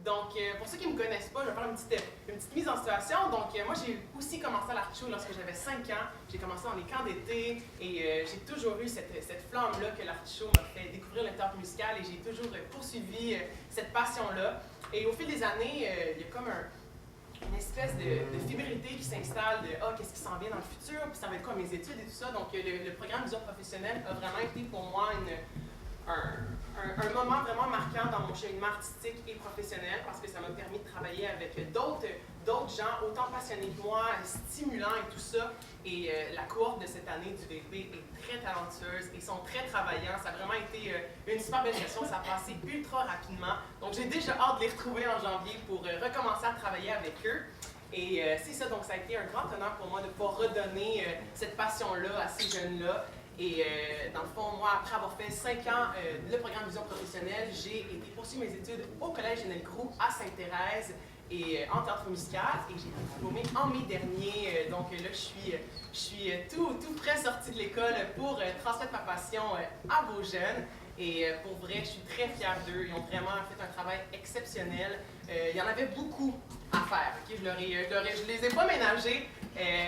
Donc, pour ceux qui ne me connaissent pas, je vais faire une petite mise en situation. Donc, moi, j'ai aussi commencé à l'art show lorsque j'avais 5 ans. J'ai commencé dans les camps d'été et j'ai toujours eu cette flamme-là que l'art show m'a fait découvrir le théâtre musical et j'ai toujours poursuivi cette passion-là. Et au fil des années, il y a comme une espèce de fébrilité qui s'installe de « Ah, qu'est-ce qui s'en vient dans le futur? Puis ça va être quoi mes études et tout ça? » Donc, le programme Vision professionnelle a vraiment été pour moi un moment vraiment marquant dans mon cheminement artistique et professionnel parce que ça m'a permis de travailler avec d'autres gens autant passionnés que moi, stimulants et tout ça. Et la cohorte de cette année du VP est très talentueuse et sont très travaillants. Ça a vraiment été une super belle session, ça a passé ultra rapidement. Donc j'ai déjà hâte de les retrouver en janvier pour recommencer à travailler avec eux. Et c'est ça, donc ça a été un grand honneur pour moi de pouvoir redonner cette passion-là à ces jeunes-là. Et dans le fond, moi, après avoir fait 5 ans le programme Vision professionnelle, j'ai été poursuivre mes études au Collège Lionel Groulx à Sainte-Thérèse et en théâtre musical. Et j'ai été diplômée en mai dernier. Donc là, je suis tout près sortie de l'école pour transmettre ma passion à vos jeunes. Et pour vrai, je suis très fière d'eux. Ils ont vraiment fait un travail exceptionnel. Il y en avait beaucoup à faire. Okay? Je les ai pas ménagés.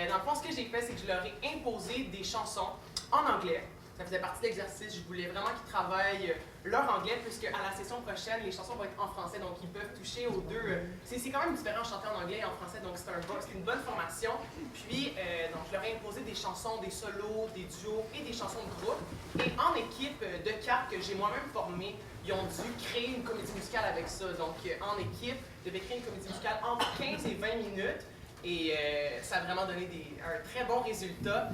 Dans le fond, ce que j'ai fait, c'est que je leur ai imposé des chansons en anglais. Ça faisait partie de l'exercice. Je voulais vraiment qu'ils travaillent leur anglais, puisque à la session prochaine, les chansons vont être en français, donc ils peuvent toucher aux deux. C'est quand même différent de chanter en anglais et en français, donc c'est une bonne formation. Puis, donc, je leur ai imposé des chansons, des solos, des duos et des chansons de groupe. Et en équipe de 4 que j'ai moi-même formée, ils ont dû créer une comédie musicale avec ça. Donc, en équipe, ils devaient créer une comédie musicale entre 15 et 20 minutes. Et ça a vraiment donné un très bon résultat.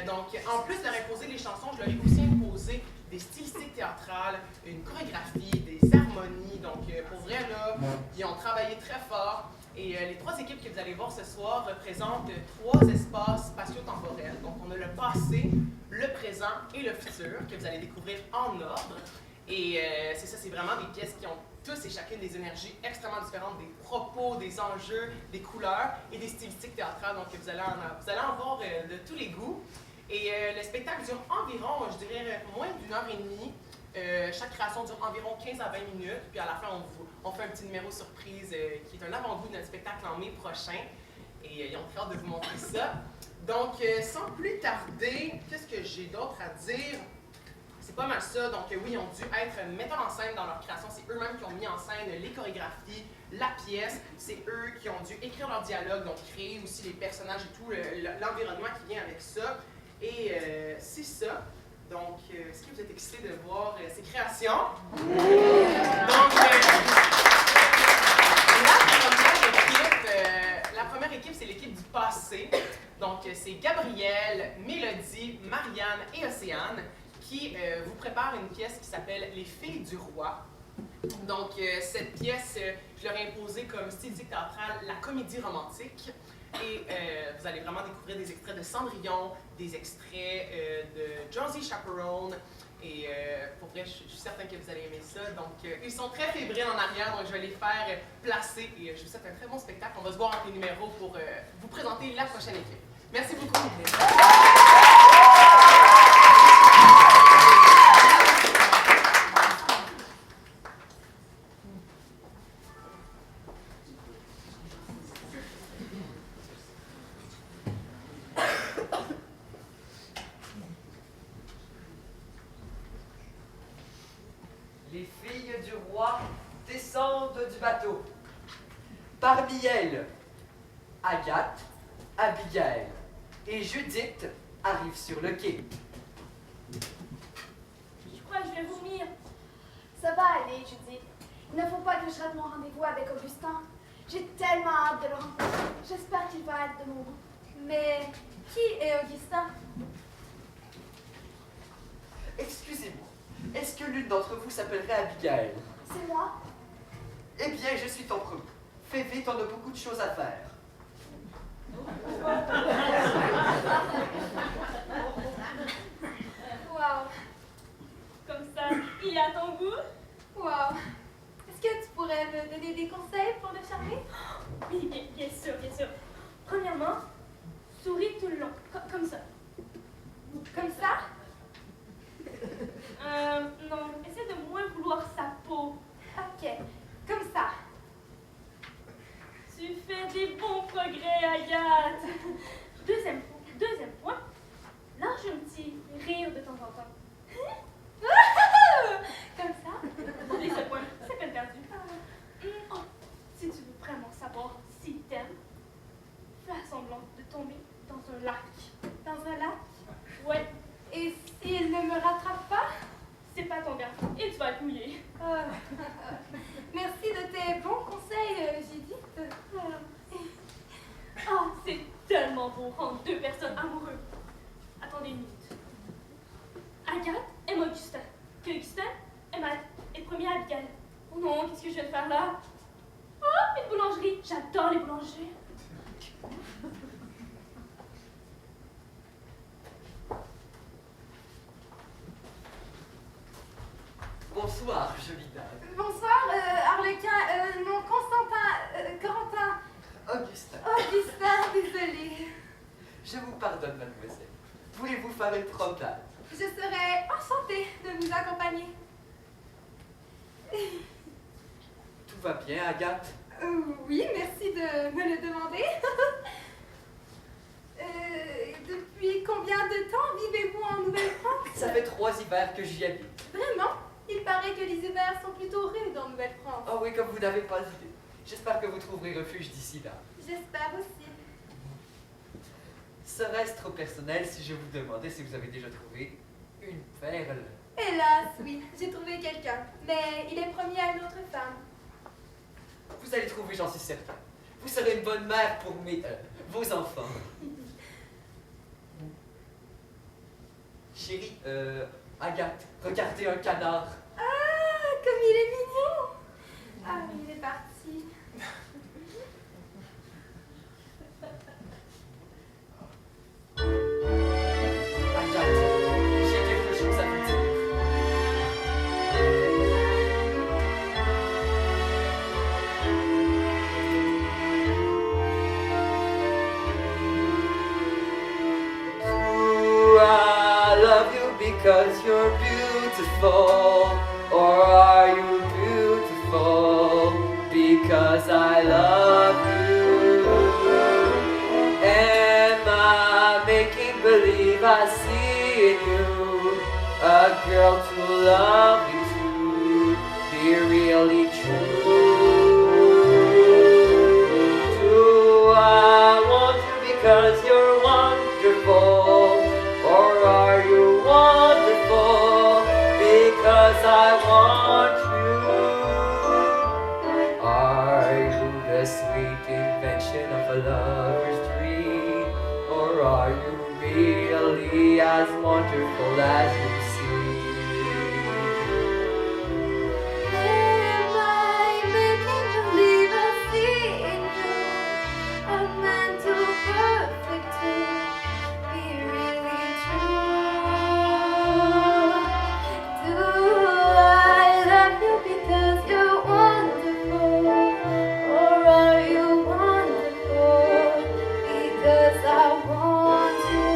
Donc, en plus de leur imposer les chansons, je leur ai aussi imposé des stylistiques théâtrales, une chorégraphie, des harmonies. Donc, pour vrai, là, ils ont travaillé très fort. Et les 3 équipes que vous allez voir ce soir représentent 3 espaces spatio-temporels. Donc, on a le passé, le présent et le futur que vous allez découvrir en ordre. Et c'est ça, c'est vraiment des pièces qui ont tous et chacune des énergies extrêmement différentes, des propos, des enjeux, des couleurs et des stylistiques théâtrales. Donc, vous allez en voir de tous les goûts. Et le spectacle dure environ, je dirais, moins d'1 heure et demie. Chaque création dure environ 15 à 20 minutes. Puis à la fin, on fait un petit numéro surprise qui est un avant-goût de notre spectacle en mai prochain. Et ils ont très hâte de vous montrer ça. Donc, sans plus tarder, qu'est-ce que j'ai d'autre à dire? C'est pas mal ça. Donc oui, ils ont dû être metteurs en scène dans leur création. C'est eux-mêmes qui ont mis en scène les chorégraphies, la pièce. C'est eux qui ont dû écrire leur dialogue, donc créer aussi les personnages et tout, l'environnement qui vient avec ça. Et c'est ça. Donc, est-ce que vous êtes excités de voir ces créations? Donc, la première équipe, c'est l'équipe du passé. Donc, c'est Gabrielle, Mélodie, Marianne et Océane qui vous prépare une pièce qui s'appelle Les filles du roi. Donc, cette pièce, je leur ai imposé comme style théâtral la comédie romantique. Et vous allez vraiment découvrir des extraits de Cendrillon, des extraits de Josie Chaperone. Et pour vrai, je suis certaine que vous allez aimer ça. Donc, ils sont très fébriles en arrière, donc je vais les faire placer. Et je vous souhaite un très bon spectacle. On va se voir entre les numéros pour vous présenter la prochaine équipe. Merci beaucoup. Les filles du roi descendent du bateau. Parmi elles, Agathe, Abigail et Judith arrivent sur le quai. Je crois que je vais vomir. Ça va aller, Judith. Il ne faut pas que je rate mon rendez-vous avec Augustin. J'ai tellement hâte de le rencontrer. J'espère qu'il va être de mon goût. Mais qui est Augustin? Excusez-moi, est-ce que l'une d'entre vous s'appellerait Abigail? C'est moi? Eh bien, je suis ton premier. Fais vite, on a beaucoup de choses à faire. Wow. Comme ça, il a ton goût? Wow. Est-ce que tu pourrais me donner des conseils pour le charmer? Oui, bien sûr, bien sûr. Premièrement, souris tout le long, comme ça. Comme ça? Non, essaie de moins vouloir sa peau. Ok. Comme ça. des bons progrès, Agathe. Deuxième point, lâche un petit rire de temps en temps. Comme ça, les seuls points, c'est peine perdue. Oh, si tu veux vraiment savoir s'il t'aime, fais semblant de tomber dans un lac. Dans un lac? Ouais, Et s'il ne me rattrape pas? c'est pas ton gars, et tu vas être mouillé. Merci de tes bons conseils, Judith. Oh, c'est tellement beau rendre deux personnes amoureuses. Attendez une minute. Agathe aime Augustin, que Augustin est premier à Abigail. Oh non, qu'est-ce que je viens de faire là? Oh, une boulangerie. J'adore les boulangers. Bonsoir, jolie dame. Bonsoir, Arlequin. Non, Constantin, Corentin. Augustin. Augustin, désolé. Je vous pardonne, mademoiselle. Voulez-vous faire une promenade? Je serais enchantée de vous accompagner. Tout va bien, Agathe? Oui, merci de me le demander. Depuis combien de temps vivez-vous en Nouvelle-France? Ça fait 3 hivers que j'y habite. Vraiment? Il paraît que les hivers sont plutôt rudes en Nouvelle-France. Oh oui, comme vous n'avez pas idée. J'espère que vous trouverez refuge d'ici là. J'espère aussi. Serait-ce trop personnel si je vous demandais si vous avez déjà trouvé une perle? Hélas, oui, j'ai trouvé quelqu'un. Mais il est promis à une autre femme. Vous allez trouver, j'en suis certain. Vous serez une bonne mère pour vos enfants. Chérie, Agathe, regardez un canard. Ah, comme il est mignon! Ah, il est parti. Agathe, j'ai quelque chose à vous dire. Do I love you because you're beautiful? Or are you beautiful because I love you? Am I making believe I see in you a girl too lovely to be really true? Do I want you because you're wonderful? Or are you wonderful because I want you? Are you the sweet invention of a lover's dream? Or are you really as wonderful as you seem? Am I making believe I see in you a man too perfect to be really true? Do I love you because you're wonderful? Or are you wonderful because I want you?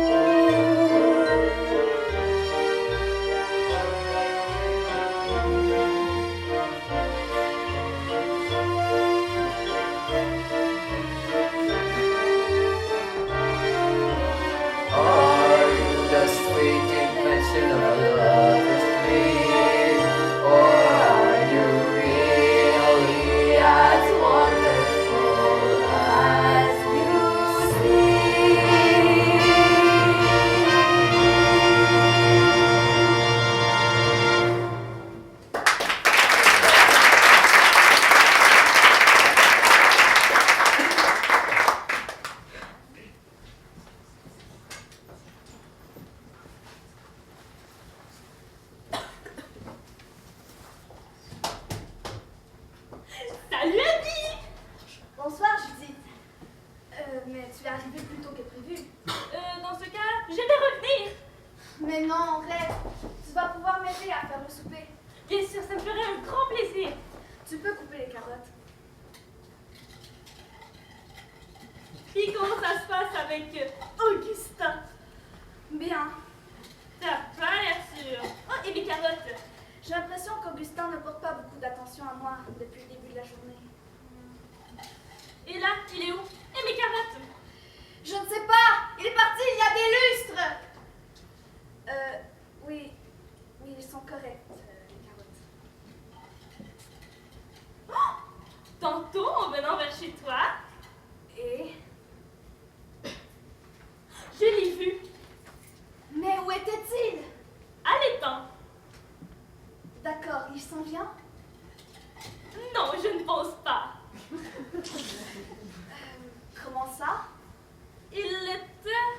Are you the sweet invention of a lover's dream? Or are you really as wonderful as you seem? Salut, Abby! Bonsoir, Judith. Mais tu es arrivée plus tôt que prévu. Dans ce cas, je vais revenir. Mais non, reste. Tu vas pouvoir m'aider à faire le souper. Bien sûr, ça me ferait un grand plaisir. Tu peux couper les carottes. Puis comment ça se passe avec Augustin? Bien. T'as pas l'air sûr. Oh, et mes carottes? J'ai l'impression qu'Augustin ne porte pas beaucoup d'attention à moi depuis le début de la journée. Et là, il est où? Et mes carottes? Je ne sais pas. Il est parti il y a des lustres. Oui. Oui, ils sont corrects, les carottes. Tantôt, en venant vers chez toi, Et... je l'ai vu, Mais où était-il? à l'étang. D'accord, il s'en vient? Non, je ne pense pas. Comment ça? Il était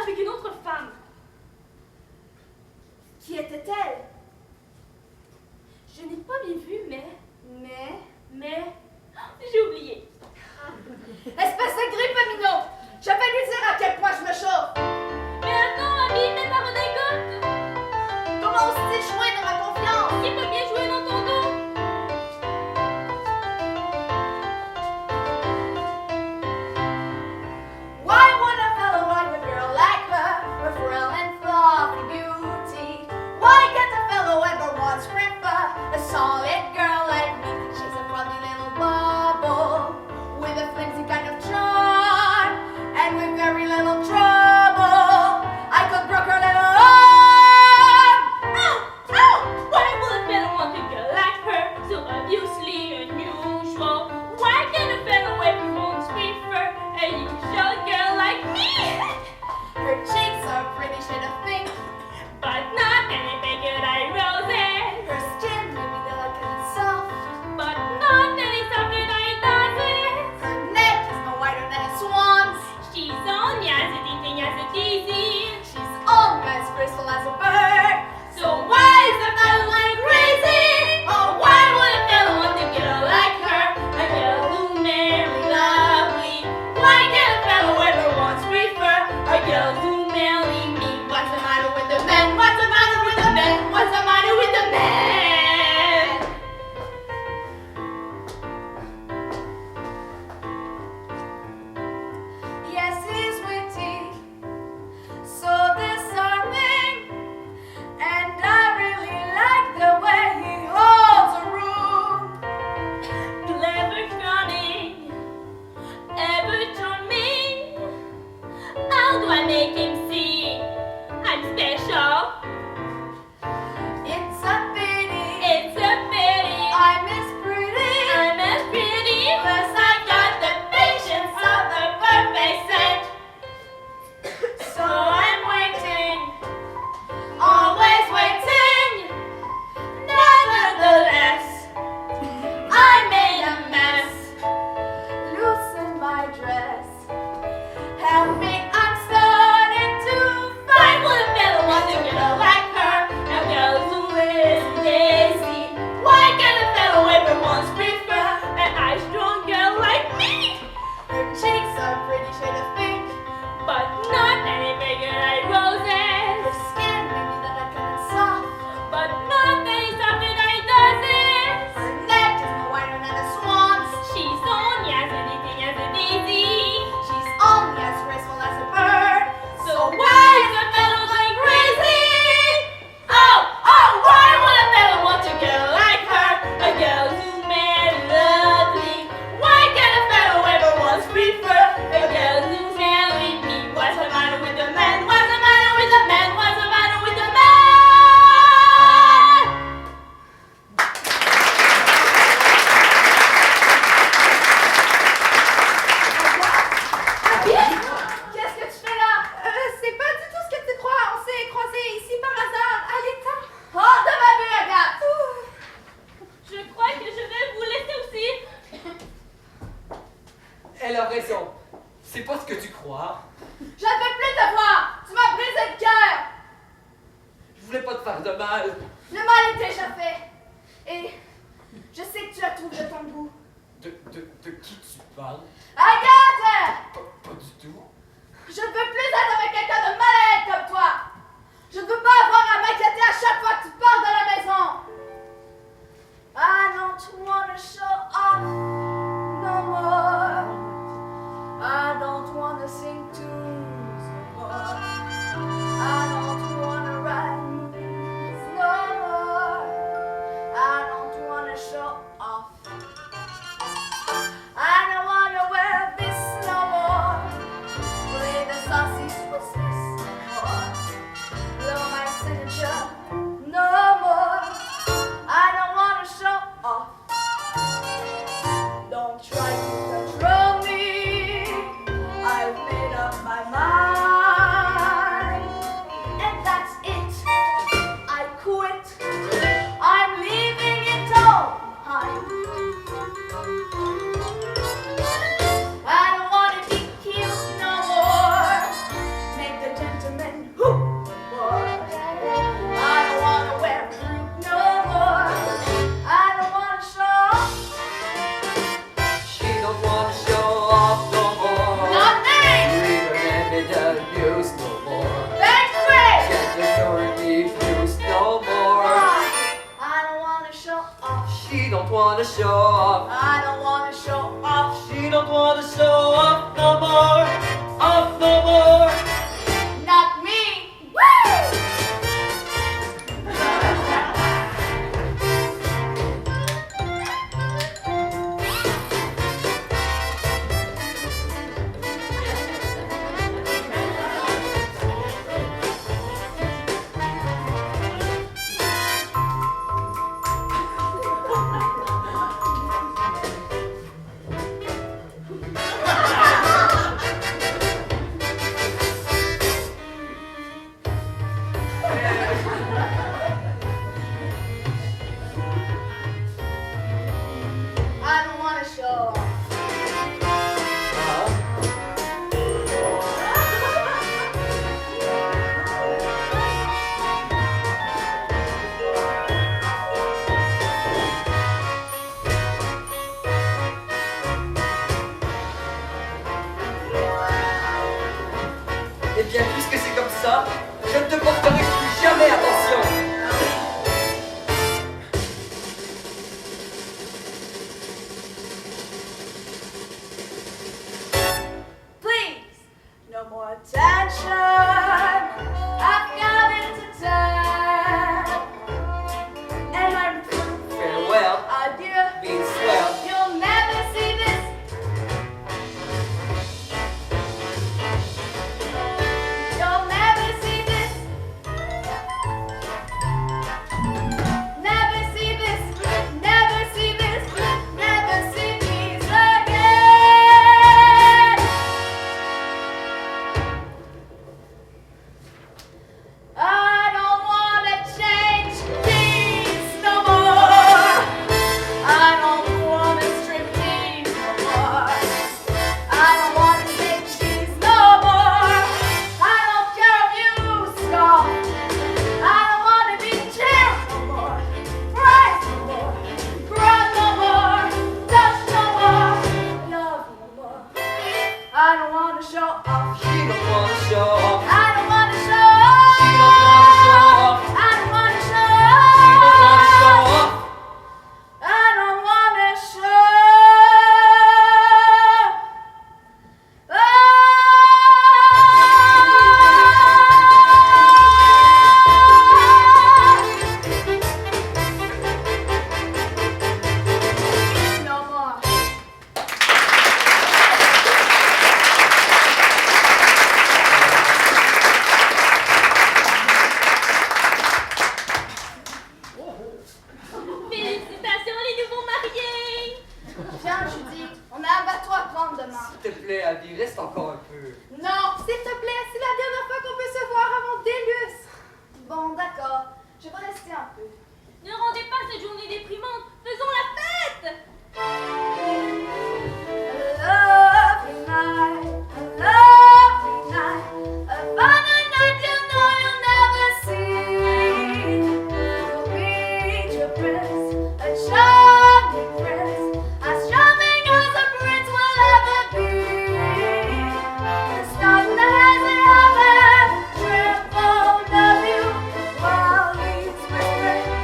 avec une autre femme. Qui était-elle? Je n'ai pas bien vu, mais j'ai oublié. Espèce de grippe, minot! Je vais lui dire à quel point je me chauffe! Mais attends, Abby, mets ma redingote. Comment oses-tu jouer de ma confiance? Il peut bien jouer dans ton dos. Why would a fellow like a girl like her, a frail and fluffy beauty? Why can't a fellow ever once prefer a solid girl like me? She's a funny little bubble with a flimsy kind of charm, and with very little trouble, I could break her little arm. Ow! Ow! Why would a fellow want a girl like her? So obviously unusual. Why can't a fellow ever once prefer a usual girl like me? Her cheeks are a pretty shade of pink. But not any bigger than roses. Her skin may be delicate and soft. But not any softer than daisies. Her neck is no wider than a swan's. She's only as a thing as a daisy. She's almost as graceful as a bird. So why is the fellow like crazy? Oh, why would a fellow want a girl like her? A girl who merely lovely. Why can't a fellow ever once prefer a girl who merely me? What's the matter with the men? What's the matter with the men? What's the matter with the men? Yes, he's witty, so disarming, and I really like the way he holds a room. Clever, cunning, ever charming. How do I make him see I'm special? It's a pity It's a pity I'm as pretty, I'm as pretty, plus I've got the patience of the perfect scent. so I'm waiting, Always waiting. nevertheless. I made a mess. Loosen my dress. Help me, I'm starting to Why fight. would a fellow want a girl like her? A girl who is daisy. Why can't a fellow ever once prefer a high strong girl like me? Her cheeks are a pretty shade of pink. But not any bigger like Her roses. skin may be delicate and soft. But not any softer than daisies. Her neck is no wider than a swan's. She's only as anything as a daisy. She's only as graceful as a bird. So why is a fellow going crazy? Oh, why would a fellow want a girl like her? A girl who made lovely. Why can't a fellow ever once prefer a girl who's married me? What's the matter with the man? What's the matter with the man? What's the matter with the man? Qu'est-ce que tu fais là? C'est pas du tout ce que tu crois. On s'est croisés ici par hasard, à l'étang. Oh, de ma vue, Agathe! Je crois que je vais vous laisser aussi. Elle a raison. C'est pas ce que tu crois. Je ne veux plus te voir! Tu m'as brisé le cœur! Je voulais pas te faire de mal. Le mal est déjà fait. Et je sais que tu la trouves de ton goût. De qui tu parles? Agathe! Pas du tout. Je ne veux plus être avec quelqu'un de malade comme toi! Je ne veux pas avoir à m'inquiéter à chaque fois que tu pars de la maison! I don't wanna show off no more. I don't wanna sing tunes no more. I don't wanna write movies no more. I don't wanna show off. I don't time. I don't wanna be cute no more. Make the gentleman hoop more. I don't wanna wear fruit no more. I don't wanna show off. She don't wanna show off no more. Not me! Read her and the news no more. Thanks, Grace! Get the currently views no more. I don't wanna show off. She don't wanna show off. I don't wanna show off. She don't wanna show off no more. Off no more. Not me! Woo! I don't wanna show off. Eh bien, puisque c'est comme ça, je ne te porterai plus jamais attention. Please, no more attention. I've got into town. And I'm through. Farewell, Adieu. means swell. You'll never see this. You'll never see this. Never see this. Never see this. Never see these again. I don't wanna change these no more. I don't wanna strip these no more. I don't wanna say cheese no more. I don't care if you scoff. I don't wanna be jailed no more. Price no more. Run no more. Touch no more. Love no more. I don't wanna show off. She don't wanna show off. I don't wanna show off. She don't wanna show off. I don't wanna show She don't wanna show off. off. I don't wanna show. No more. Félicitations les nouveaux mariés! Viens, Judy, on a un bateau à prendre demain. S'il te plaît, Abby, reste encore un peu. Non, s'il te plaît, c'est la dernière fois qu'on peut se voir avant Délus. Bon, d'accord, je vais rester un peu. Ne rendez pas cette journée déprimante, faisons la fête! A lovely night, a lovely night, a fun night you know you'll never see. You'll meet your prince, a charming prince, as charming as a prince will ever be. The sun has a heaven, triple W, while he's whispering.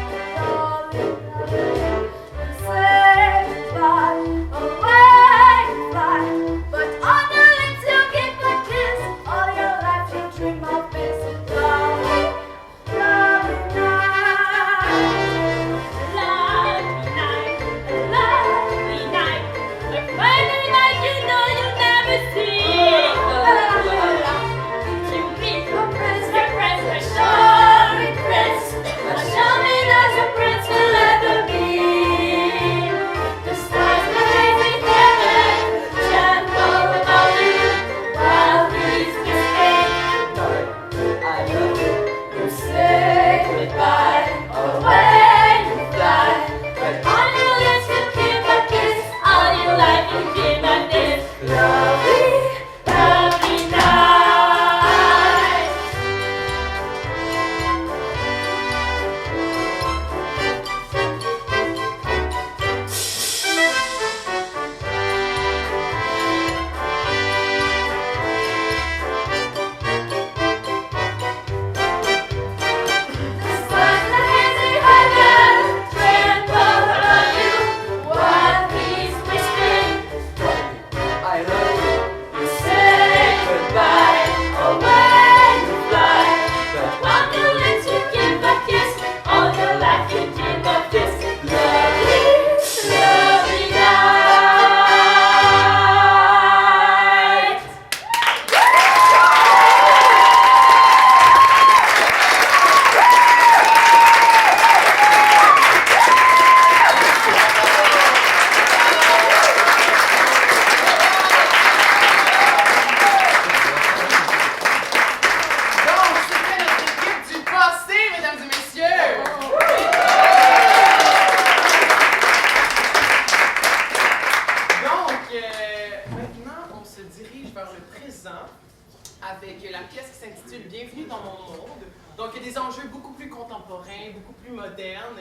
avec la pièce qui s'intitule Bienvenue dans mon monde. Donc, il y a des enjeux beaucoup plus contemporains, beaucoup plus modernes.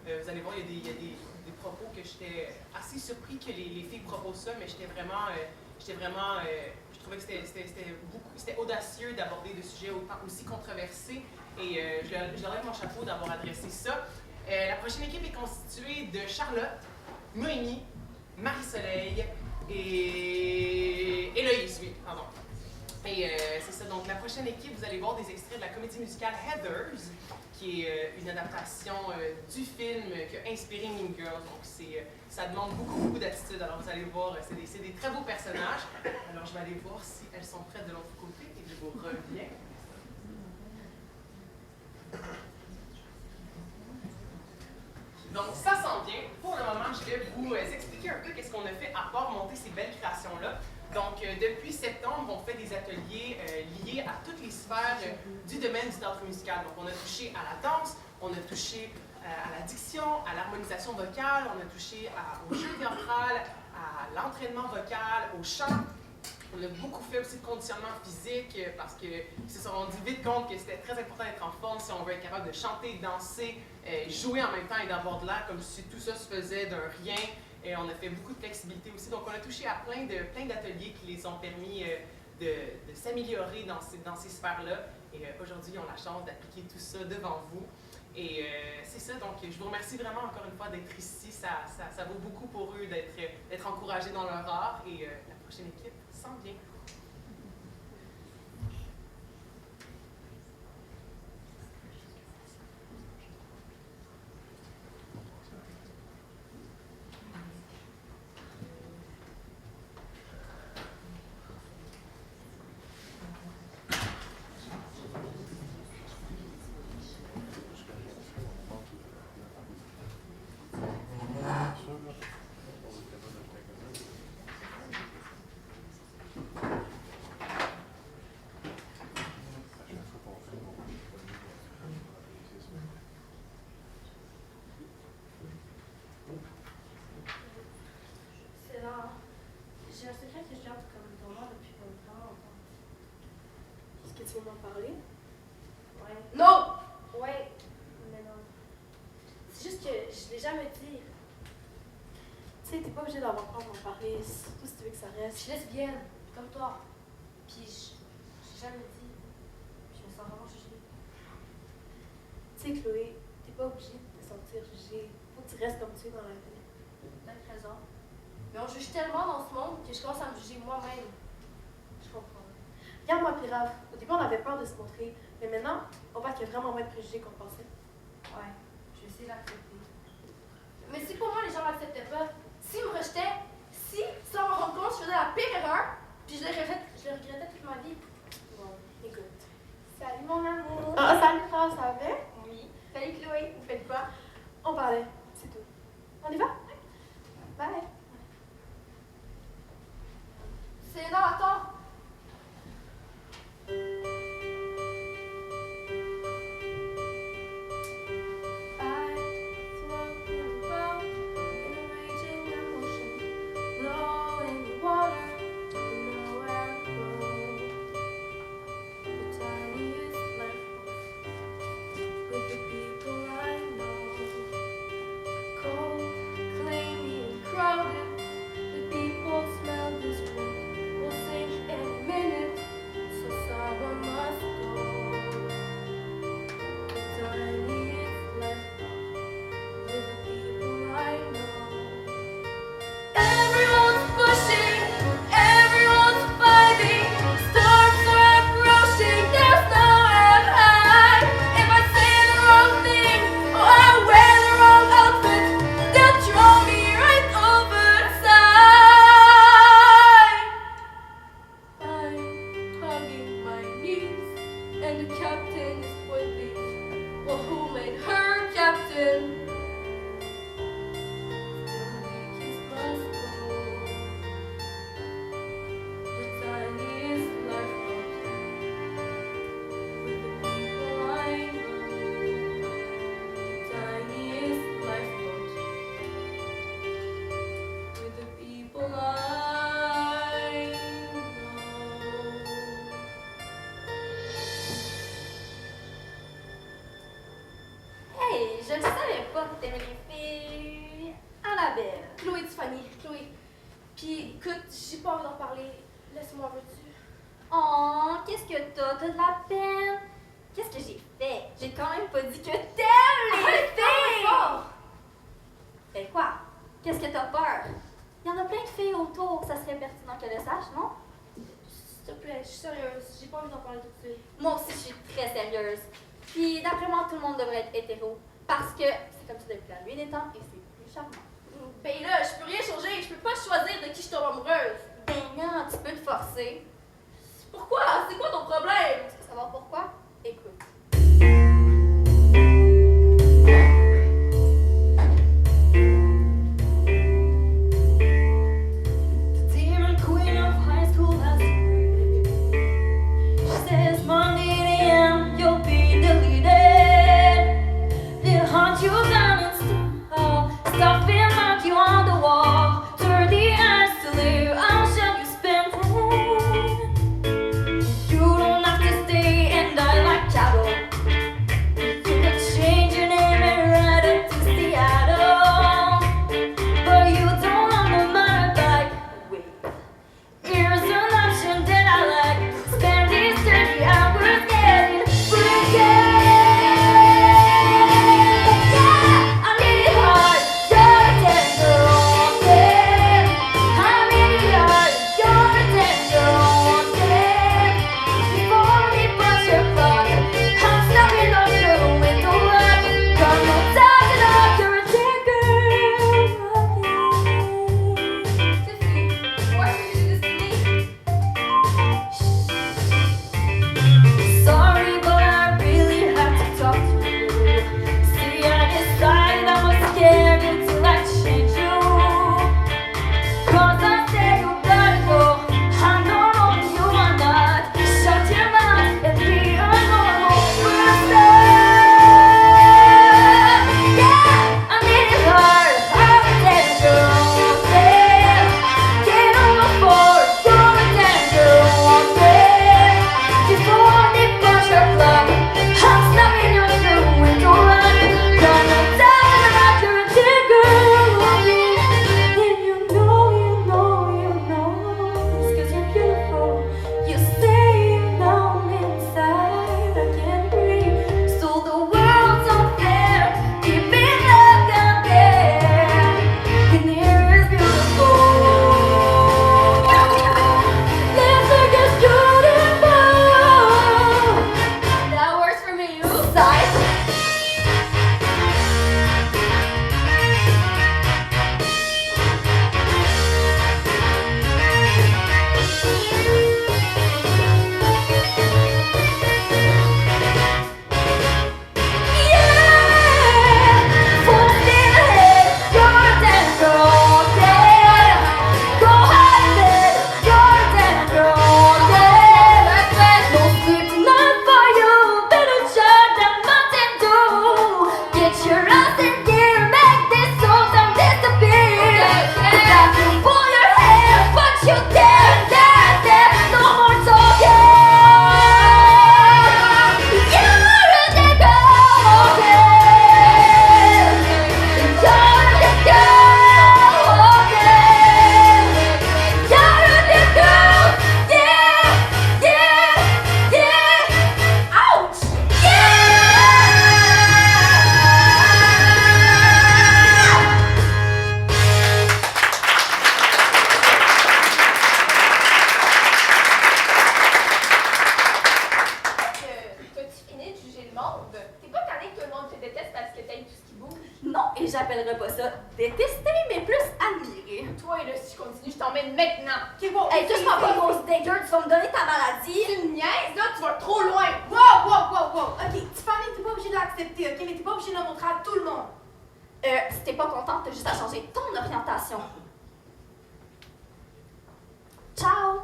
Vous allez voir, il y a des propos que j'étais assez surpris que les filles proposent ça, mais j'étais vraiment je trouvais que c'était audacieux d'aborder des sujets aussi controversés et je leur lève mon chapeau d'avoir adressé ça. La prochaine équipe est constituée de Charlotte, Noémie, Marie-Soleil et Héloïse, oui, pardon. Et c'est ça, donc la prochaine équipe, vous allez voir des extraits de la comédie musicale Heathers, qui est une adaptation du film qui a inspiré Mean Girls. Donc ça demande beaucoup d'attitude. Alors vous allez voir, c'est des très beaux personnages. Alors je vais aller voir si elles sont prêtes de l'autre côté et je vous reviens. Donc ça s'en vient. Pour le moment, je vais vous expliquer un peu qu'est-ce qu'on a fait à part monter ces belles créations-là. Donc, depuis septembre, on fait des ateliers liés à toutes les sphères du domaine du théâtre musical. Donc, on a touché à la danse, on a touché à la diction, à l'harmonisation vocale, on a touché au jeu théâtral, à l'entraînement vocal, au chant. On a beaucoup fait aussi de conditionnement physique parce qu'ils se sont rendus vite compte que c'était très important d'être en forme si on veut être capable de chanter, danser, jouer en même temps et d'avoir de l'air comme si tout ça se faisait d'un rien. Et on a fait beaucoup de flexibilité aussi. Donc, on a touché à plein d'ateliers qui les ont permis de s'améliorer dans ces sphères-là. Et aujourd'hui, ils ont la chance d'appliquer tout ça devant vous. Et c'est ça. Donc, je vous remercie vraiment encore une fois d'être ici. Ça vaut beaucoup pour eux d'être encouragés dans leur art. Et la prochaine équipe s'en vient. J'ai un secret que je garde comme pour moi depuis vraiment longtemps. Est-ce que tu veux m'en parler? Ouais. Non! Ouais, mais non. C'est juste que je l'ai jamais dit. Tu sais, t'es pas obligé d'avoir peur d'en parler, surtout si tu veux que ça Je reste. suis lesbienne, comme toi. Puis j'ai jamais dit. Puis je me sens vraiment jugée. Tu sais, Chloé, t'es pas obligée de te sentir jugée. Faut que tu restes comme tu es dans la vie. Peut-être raison. Mais on juge tellement dans ce monde que je commence à me juger moi-même. Je comprends. Regarde-moi, Pirave. Au début, on avait peur de se montrer, mais maintenant, on voit qu'il y a vraiment moins de préjugés qu'on pensait. Ouais, je vais essayer d'accepter. Mais si pour moi les gens m'acceptaient pas, s'ils me rejetaient, si, sans m'en rendre compte, je faisais la pire erreur, puis je le regrettais toute ma vie. Bon, écoute. Salut mon amour. Ah, salut, Pirave, ça va bien? Oui. Salut Chloé, vous faites quoi? On parlait, c'est tout. On y va? Bye. C'est non, attends. I float in a boat in a raging Fanny, Chloé. Puis écoute, j'ai pas envie d'en parler. Laisse-moi, veux-tu? Oh, qu'est-ce que t'as? T'as de la peine? Qu'est-ce que j'ai fait? J'ai quand même pas dit que t'aimes les filles! Fort! Ben quoi? Qu'est-ce que t'as peur? Il y en a plein de filles autour, ça serait pertinent que je le sache, non? S'il te plaît, je suis sérieuse. J'ai pas envie d'en parler tout de suite. Moi aussi, je suis très sérieuse. Puis d'après moi, tout le monde devrait être hétéro. Parce que c'est comme ça depuis la nuit des temps et c'est plus charmant. Ben là, je peux rien changer. Je peux pas choisir de qui je tombe amoureuse. Ben non, tu peux te forcer. Pourquoi? C'est quoi ton problème? Tu veux savoir pourquoi? Écoute. j'appellerais pas ça détester, mais plus admirer. Toi, là, si je continue, je t'emmène maintenant. Ok, wow. Hey, touche-moi pas, grosse danger, tu vas me donner ta maladie. Tu me niaises, là, tu vas trop loin. Wow. Ok, Tiffany, t'es pas obligée de l'accepter, ok? Mais t'es pas obligée de le montrer à tout le monde. Si t'es pas contente, t'as juste à changer ton orientation. Ciao!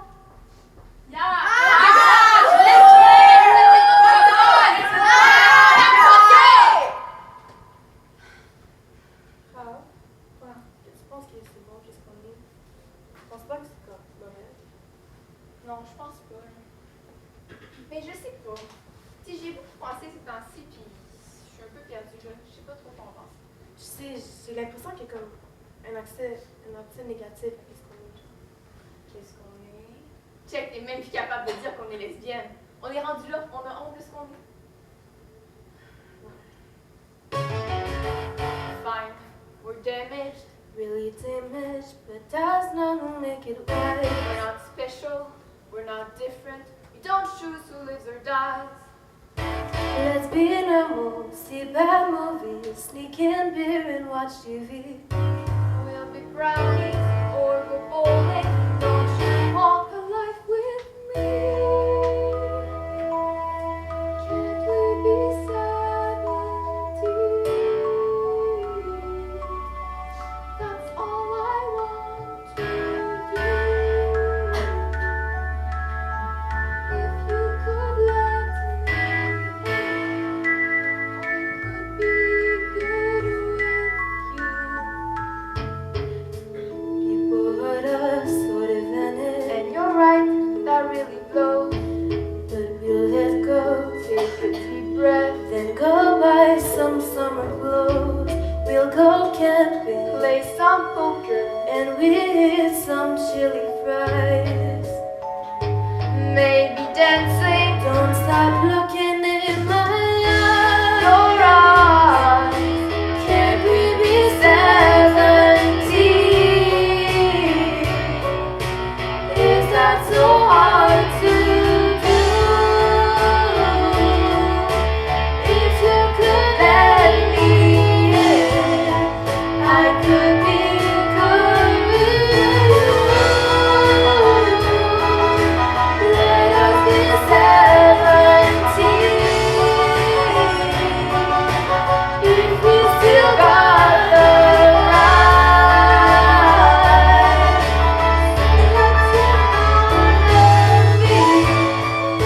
Tu penses que c'est bon, qu'est-ce qu'on est? Je pense pas que c'est comme mauvais. Non, je pense pas. Mais je sais pas. Tu sais, j'y ai beaucoup pensé ces temps-ci, puis je suis un peu perdue, là. Je sais pas trop quoi en penser. Tu sais, j'ai l'impression que comme un accès négatif à ce qu'on est. Qu'est-ce qu'on est? Check, t'es même plus capable de dire qu'on est lesbienne. On est rendu là, on a honte de ce qu'on est. Fine, we're damaged. Really damaged, but does not make it right. We're not special, we're not different. We don't choose who lives or dies. Let's be normal, see bad movies, sneak in beer and watch TV. We'll be brownies or go bowling. Don't you walk a life with me? Can't we be 17? That's all I want to do. If you could let me in, I could be good with you. People hurt us, so they vanish, And you're right, that really blows. but we'll let go. Take a deep breath, Then go buy some summer clothes. We'll go camping, play some poker, and we eat some chili fries. maybe dancing. Don't stop looking in my eyes. Your eyes. Can't we be 17? Is that so hard to do? If you could let me in, I could be good with you. Let us be 17. If we still got the right.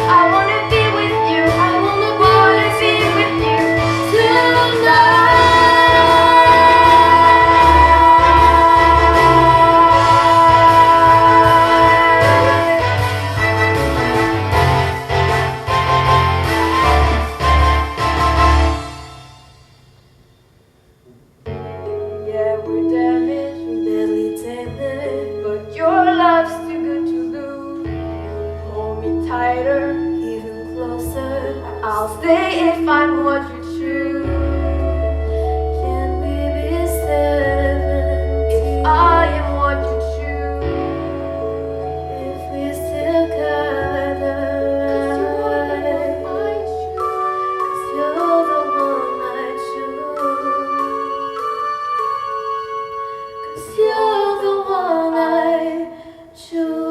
I wanna be with you. I wanna be with you Yeah, we're damaged, barely damaged, but your love's too good to lose. Hold me tighter, even closer. I'll stay if I'm what you choose. Can we be 17? If I am what you choose. If we still got the right. 'Cause you're the one I choose. 'Cause you're the one I choose.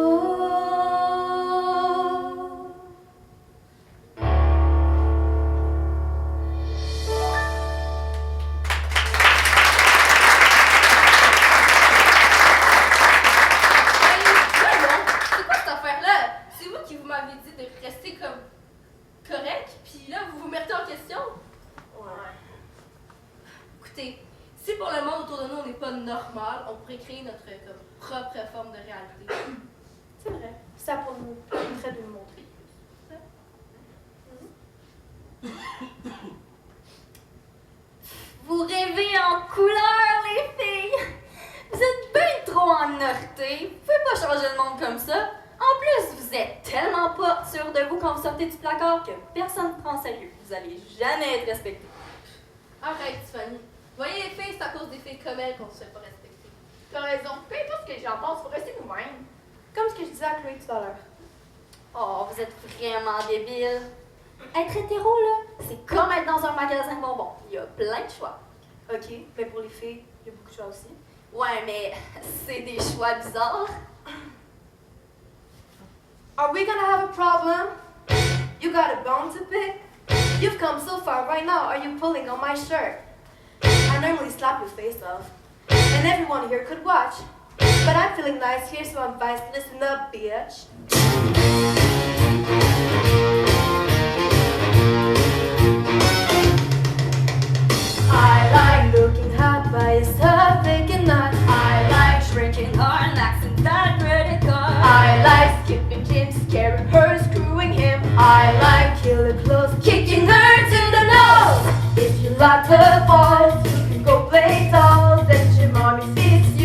C'est quoi cette affaire-là? C'est vous qui vous m'avez dit de rester comme correct, puis là, vous vous mettez en question? Ouais. Écoutez, si pour le monde autour de nous, on n'est pas normal, on pourrait créer notre comme, propre forme de réalité. C'est vrai. Ça pour nous permettrait de nous montrer. Vous rêvez en couleur, les filles! Vous êtes bien trop emnortés. Vous pouvez pas changer le monde comme ça. En plus, vous êtes tellement pas sûr de vous quand vous sortez du placard que personne ne prend au sérieux. Vous allez jamais être respecté. Arrête, Tiffany. Voyez les filles, c'est à cause des filles comme elles qu'on se fait pas respecter. T'as raison. Peu importe ce que j'en pense, faut rester nous-mêmes. Comme ce que je disais à Chloé tout à l'heure. Oh, vous êtes vraiment débile. Être hétéro, là, c'est comme être dans un magasin de bonbons. Il y a plein de choix. Ok, mais pour les filles, il y a beaucoup de choix aussi. Ouais, mais c'est des choix bizarres. Are we gonna have a problem? You got a bone to pick? You've come so far right now. Are you pulling on my shirt? I normally slap your face off, and everyone here could watch. But I'm feeling nice here, so I'm biased. Listen up, bitch. I like looking hot by yourself, thinking not. I like shrinking hard and accent that credit card. I like skipping Jim, scaring her, screwing him. I like killer clothes, kicking her to the nose. If you like her balls, you can go play dolls, and your mommy beats you.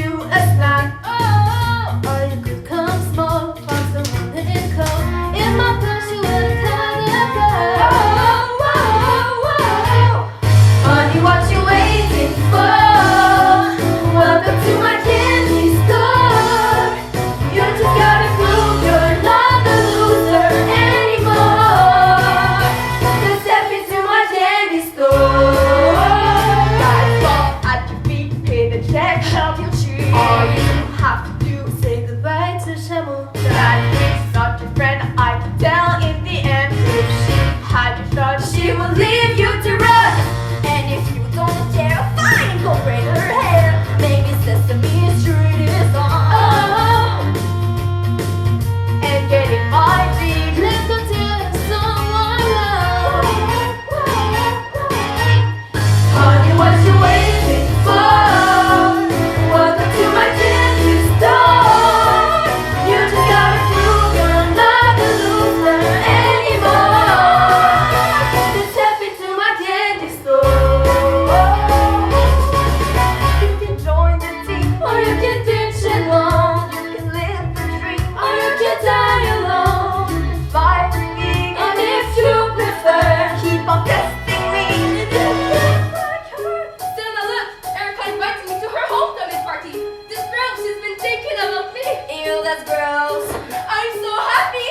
field as girls. I'm so happy!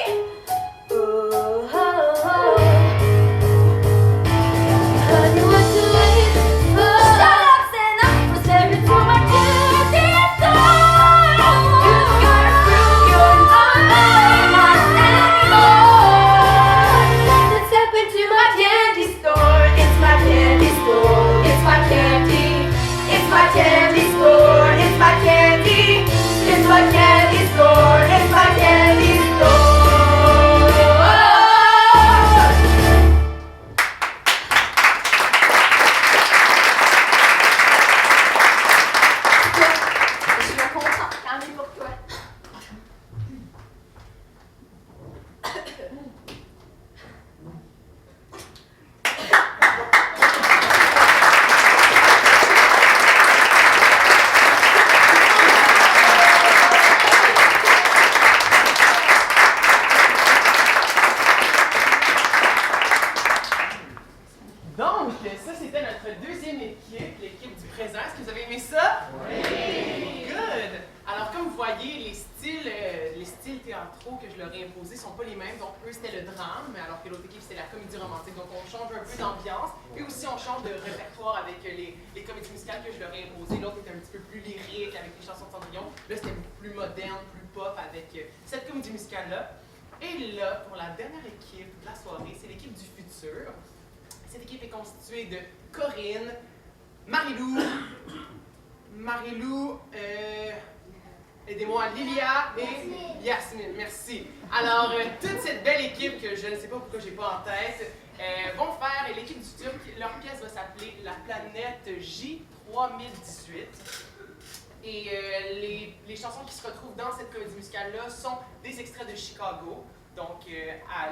Oh, oh, oh. Honey, what you waiting for? Shut up, Santa! I'm stepping for my candy store. You gotta prove you're not anymore. Let's step into my candy store. It's my candy store. It's my candy. It's my candy store. It's my candy. It's my candy store. It's my candy store. Je suis contente, tant mieux pour toi. Donc, ça, c'était notre deuxième équipe, l'équipe du présent. Est-ce que vous avez aimé ça? Oui! Good! Alors, comme vous voyez, les styles théâtraux que je leur ai imposés ne sont pas les mêmes. Donc, eux, c'était le drame, alors que l'autre équipe, c'était la comédie romantique. Donc, on change un peu d'ambiance. Et aussi, on change de répertoire avec les comédies musicales que je leur ai imposées. L'autre était un petit peu plus lyrique, avec les chansons de Cendrillon. Là, c'était beaucoup plus moderne, plus pop, avec cette comédie musicale-là. Et là, pour la dernière équipe de la soirée, c'est l'équipe du futur. Cette équipe est constituée de Corinne, Marilou, aidez-moi, Lilia et Yasmine. Merci. Alors, toute cette belle équipe que je ne sais pas pourquoi j'ai pas en tête, vont faire, et l'équipe du futur, leur pièce va s'appeler La planète J3018. Et les chansons qui se retrouvent dans cette comédie musicale-là sont des extraits de Chicago. Donc,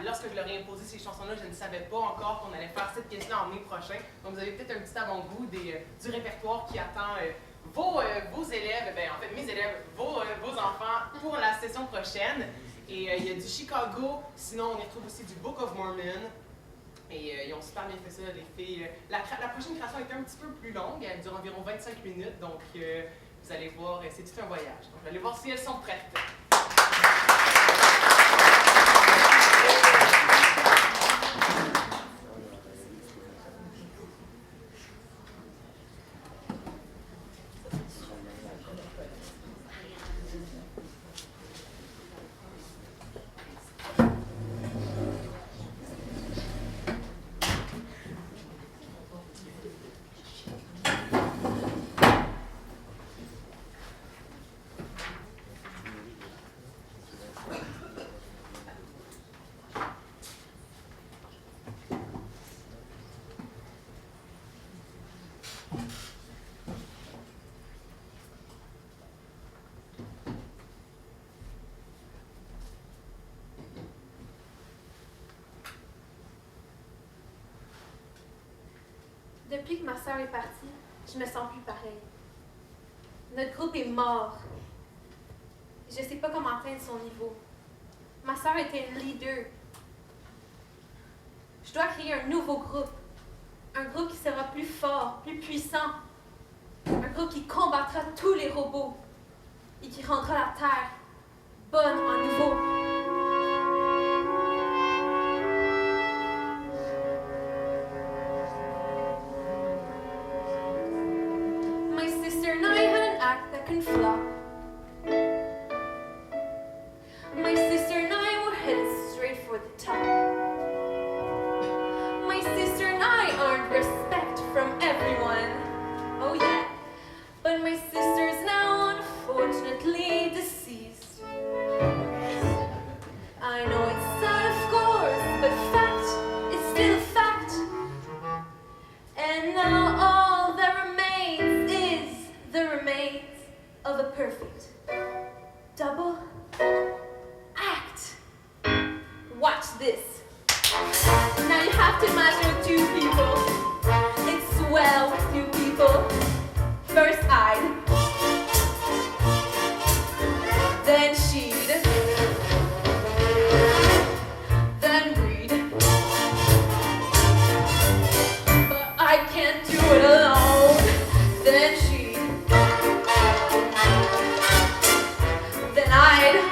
lorsque je leur ai imposé ces chansons-là, je ne savais pas encore qu'on allait faire cette pièce-là en mai prochain. Donc, vous avez peut-être un petit avant-goût du répertoire qui attend vos élèves, en fait mes élèves, vos enfants pour la session prochaine. Et il y a du Chicago, sinon on y retrouve aussi du Book of Mormon. Et ils ont super bien fait ça, les filles. La prochaine création est un petit peu plus longue, elle dure environ 25 minutes, donc vous allez voir, c'est tout un voyage. Donc, allez voir si elles sont prêtes. Depuis que ma sœur est partie, je me sens plus pareille. Notre groupe est mort. Je sais pas comment atteindre son niveau. Ma sœur était une leader. Je dois créer un nouveau groupe. Un groupe qui sera plus fort, plus puissant. Un groupe qui combattra tous les robots et qui rendra la Terre bonne à nouveau. My sister and I had an act that can flop. My sister and I were headed straight for the top. My sister and I earned respect from everyone. Oh yeah. But my sister's now unfortunately deceased. I know it's sad, of course, but fact is still fact. And now all that remains is the remains of a perfect double act. Watch this. Now you have to imagine with two people. It's swell with two people. First I'd, then she'd, then we'd. But I can't do it alone. Then she'd, then I'd.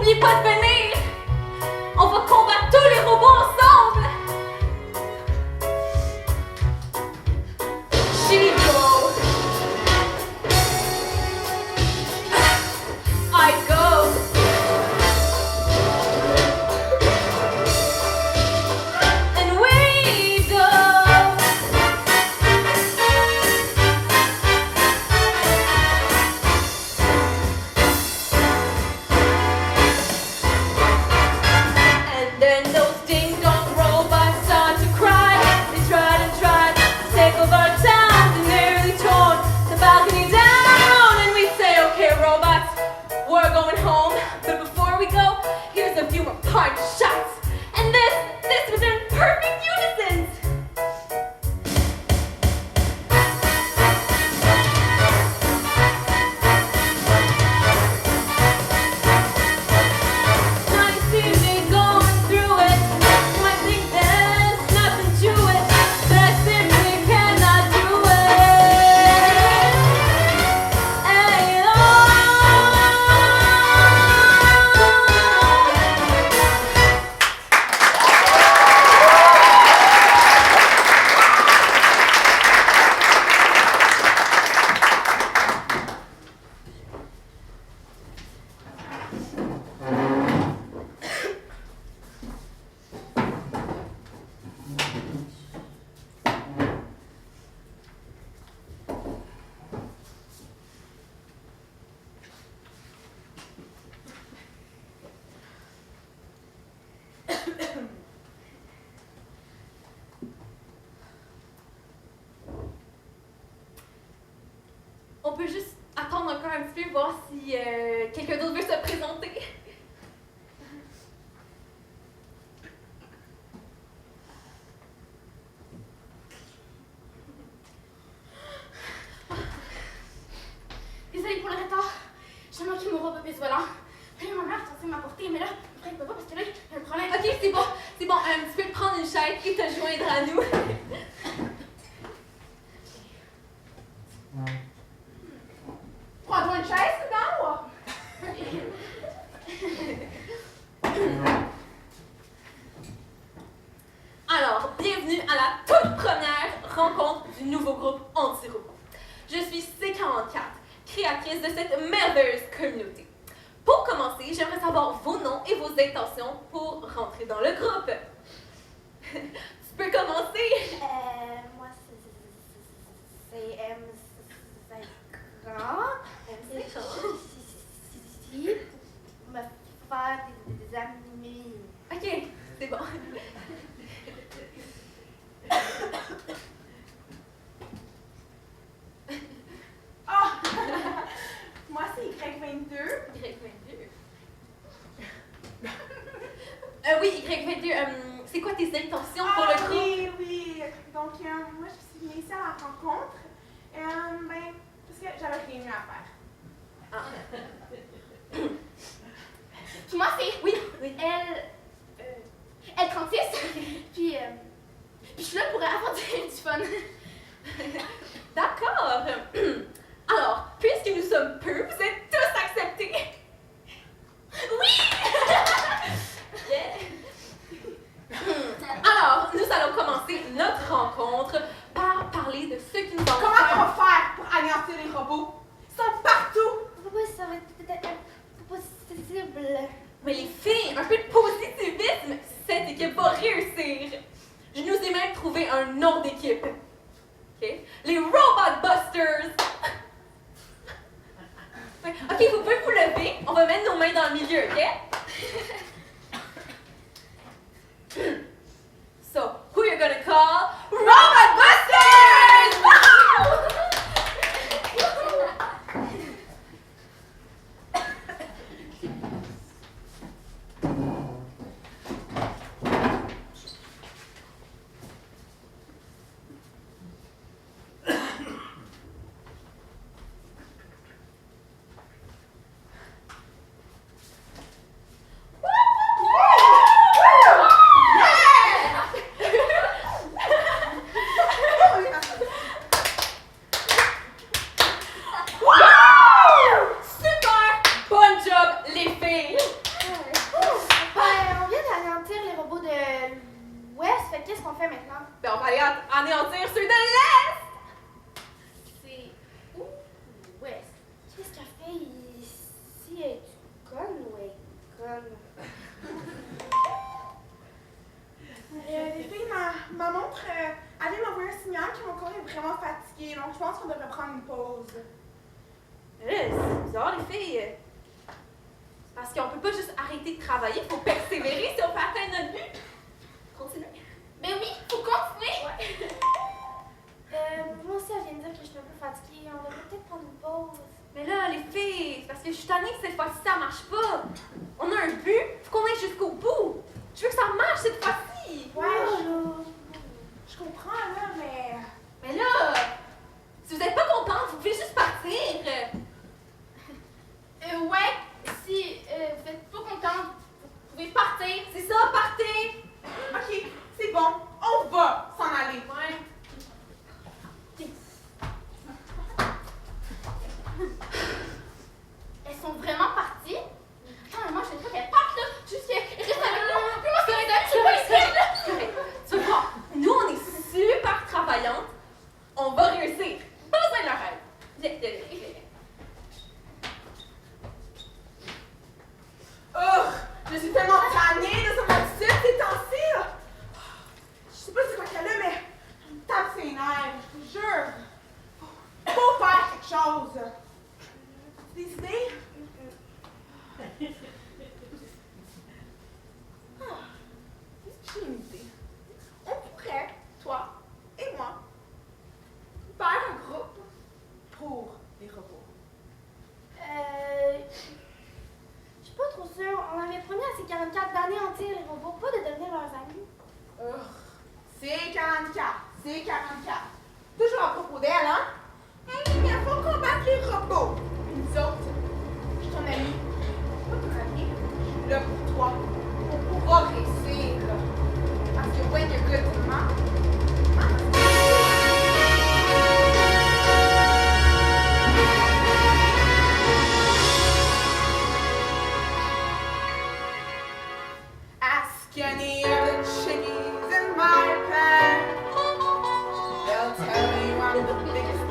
N'oubliez pas de venir. On va combattre tous les robots ensemble. She-Go. I go. And we go. And then those ding-dong robots start to cry. They tried and tried to take over town. They nearly torn the balcony down. And we say, okay, robots, we're going home. But before we go, here's a few more party shots. And this was in perfect unison. Now you see me going through it. You might think there's nothing to it, but I simply cannot do it. Hey, on peut juste attendre encore un petit peu, voir si quelqu'un d'autre veut se présenter. Désolée pour le retard. J'ai manqué mon robot volant. Puis ma mère est censée m'apporter, mais là, après, elle peut pas parce que là, il y a un problème. Ok, c'est bon. Tu peux prendre une chaise et te joindre à nous. Prends-toi une chaise, non? Alors, bienvenue à la toute première rencontre du nouveau groupe Anti-Robot. Je suis C44, créatrice de cette merveilleuse communauté. Pour commencer, j'aimerais savoir vos noms et vos intentions pour rentrer dans le groupe. Tu peux commencer. Moi, c'est grand. C'est grand. Si, pour me faire des amis. Ok, c'est bon. Ah! Moi, c'est Y22. Y22. Oui, Y22, c'est quoi tes intentions pour le groupe? Oui. Donc, moi, je suis venue ici à la rencontre. Parce que j'avais rien mieux à faire. Ah. Puis moi, c'est Oui. L36. Puis je suis là pour avoir du fun. D'accord. Alors, puisque nous sommes peu, vous êtes tous acceptés. Oui! Yeah. Alors, nous allons commencer notre rencontre par parler de ce qui nous Comment on enferme. va faire pour anéantir les robots? Ils sont partout! Oui, ça va être peut-être impossible. Mais les filles, un peu de positivisme, cette équipe va réussir. Je nous ai même trouvé un nom d'équipe. OK? Les Robot Busters. OK, vous pouvez vous lever. On va mettre nos mains dans le milieu, OK? So, who you're gonna call? Robot Busters! Woo! suis tannée, cette fois-ci, ça marche pas. On a un but, faut qu'on aille jusqu'au bout. Je veux que ça marche cette fois-ci. Ouais, je comprends, là, mais... Mais là, si vous êtes pas contente, vous pouvez juste partir. Ouais, si vous êtes pas contente, vous pouvez partir. C'est ça, partez. OK, c'est bon, on va s'en aller. Ouais. Elles sont vraiment parties? Attends, moi, je veux pas qu'elles partent, là. Juste qu'elles restent avec moi. Puis moi, c'est un je suis pas ici, là. Tu vas voir, nous, on est super travaillantes. On va réussir. Pas besoin de leur aide. Viens. Oh, je suis tellement tannée de son attitude ces temps-ci, là. Je sais pas c'est quoi qu'elle a, mais elle me tape ses nerfs, je vous jure. Faut faire quelque chose. As-tu des idées? J'ai une idée. On pourrait, toi et moi, faire un groupe pour les robots. Je suis pas trop sûre. On avait promis à ces 44 d'anéantir les robots, pas de devenir leurs amis. C'est 44, c'est 44. Toujours à propos d'elle, hein? Il faut combattre les robots. Et nous autres, je suis ton amie. Pas ton amie. Je suis là pour toi. On pourra réussir. Parce que when you're good to math, ask any of the chickies in my pen. They'll tell you I'm the biggest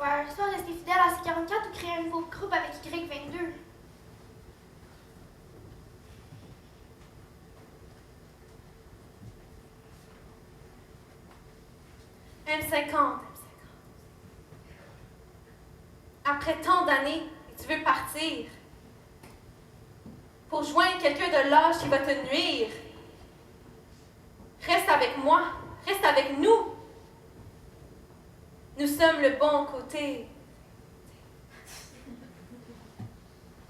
faire. Soit rester fidèle à C44 ou créer un nouveau groupe avec Y22. M50. Après tant d'années, tu veux partir pour joindre quelqu'un de lâche qui va te nuire. Reste avec moi, reste avec nous. Nous sommes le bon côté.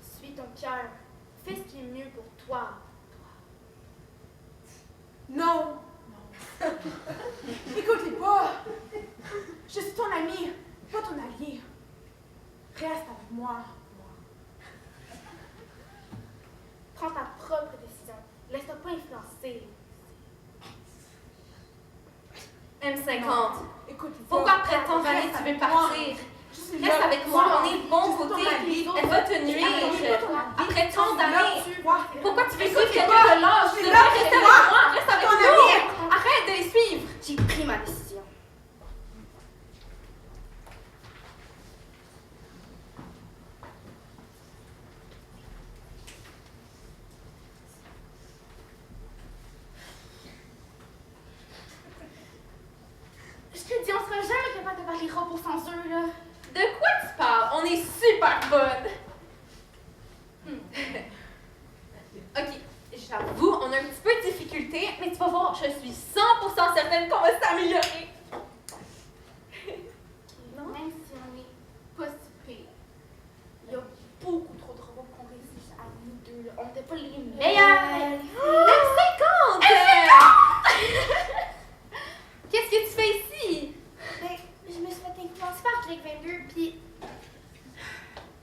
Suis ton cœur. Fais ce qui est mieux pour toi. Non. Écoute-les pas. Je suis ton ami, pas ton allié. Reste avec moi. Prends ta propre décision. Laisse-toi pas influencer. M50. Écoute-les pas. Pourquoi après tant d'années tu veux partir? Reste avec moi, on est de bon côté. Elle va te nuire. Après tant d'années. Pourquoi tu veux suivre quelqu'un de lâche? Tu devrais rester avec moi, reste avec nous. Arrête de les suivre. J'ai pris ma décision. Je te dis, on sera jamais capable de faire les robots sans eux, là. De quoi tu parles? On est super bonnes. Ok, j'avoue, on a un petit peu de difficulté, mais tu vas voir, je suis 100% certaine qu'on va s'améliorer. Même si on est pas si pire, il y a beaucoup trop de robots qu'on réussit à nous deux, là. On n'était pas les meilleurs. M50! Qu'est-ce que tu fais ici? Ben, je me suis fait influencer par Greg22, puis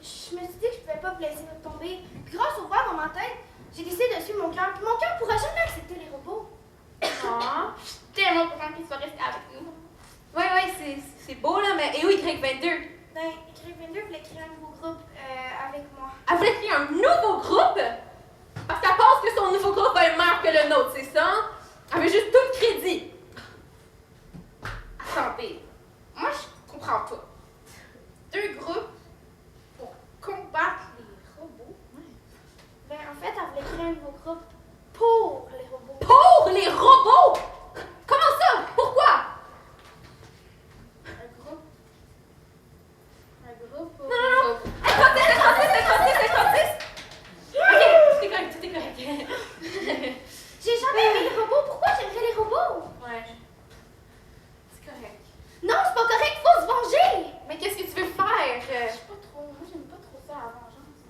je me suis dit que je pouvais pas vous laisser tomber. Puis grâce aux voix dans ma tête, j'ai décidé de suivre mon cœur. Puis mon cœur pourra jamais accepter les robots. Ah, Je suis tellement contente qu'il soit resté avec nous. ouais, c'est beau là, mais et où Y22? Ben, Greg22 voulait créer un nouveau groupe avec moi. Elle voulait créer un nouveau groupe? Parce qu'elle pense que son nouveau groupe va être meilleur que le nôtre, c'est ça? Elle veut juste tout le crédit. Attendez, moi je comprends pas. Deux groupes pour combattre les robots. Ben, en fait, elle voulait créer un nouveau groupe pour les robots. Pour les robots? Comment ça? Pourquoi? Un groupe pour Non, les non, non. robots. Ok, tout est correct. J'ai jamais aimé les robots. Pourquoi j'aimerais les robots? Ouais. C'est correct. Non, c'est pas correct, faut se venger! Mais qu'est-ce que tu veux faire? Je sais pas trop, moi j'aime pas trop ça, la vengeance.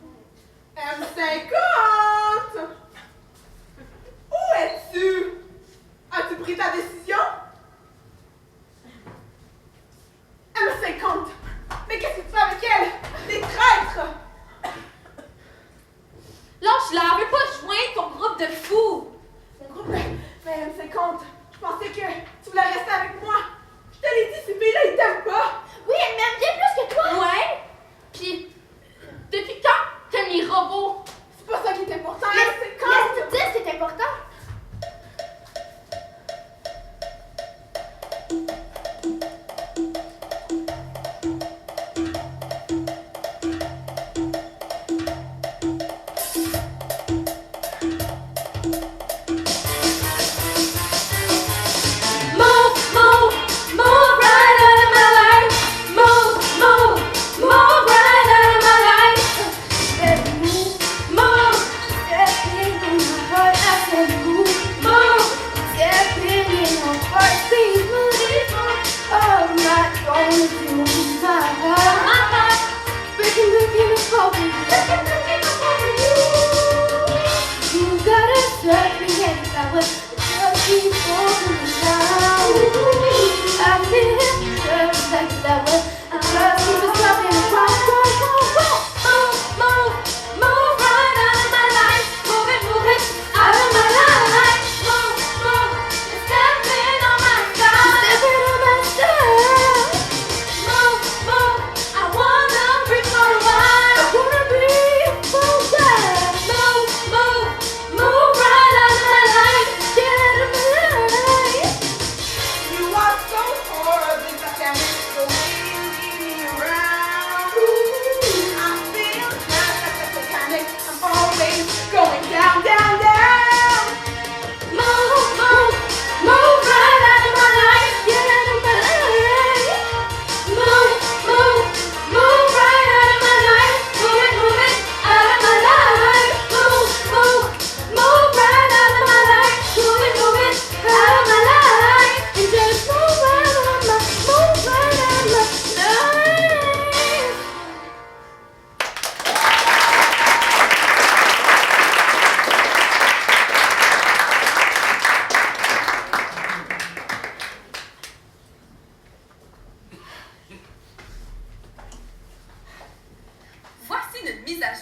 M50! Où es-tu? As-tu pris ta décision? M50! Mais qu'est-ce que tu fais avec elle? Des traîtres! Lâche-la, elle veut pas joindre ton groupe de fous. Mon groupe, mais M50, je pensais que tu voulais rester avec moi. Je te l'ai dit, ces filles-là, ils t'aiment pas. Oui, elle m'aime bien plus que toi! Ouais? Puis, depuis quand t'aimes les robots? C'est pas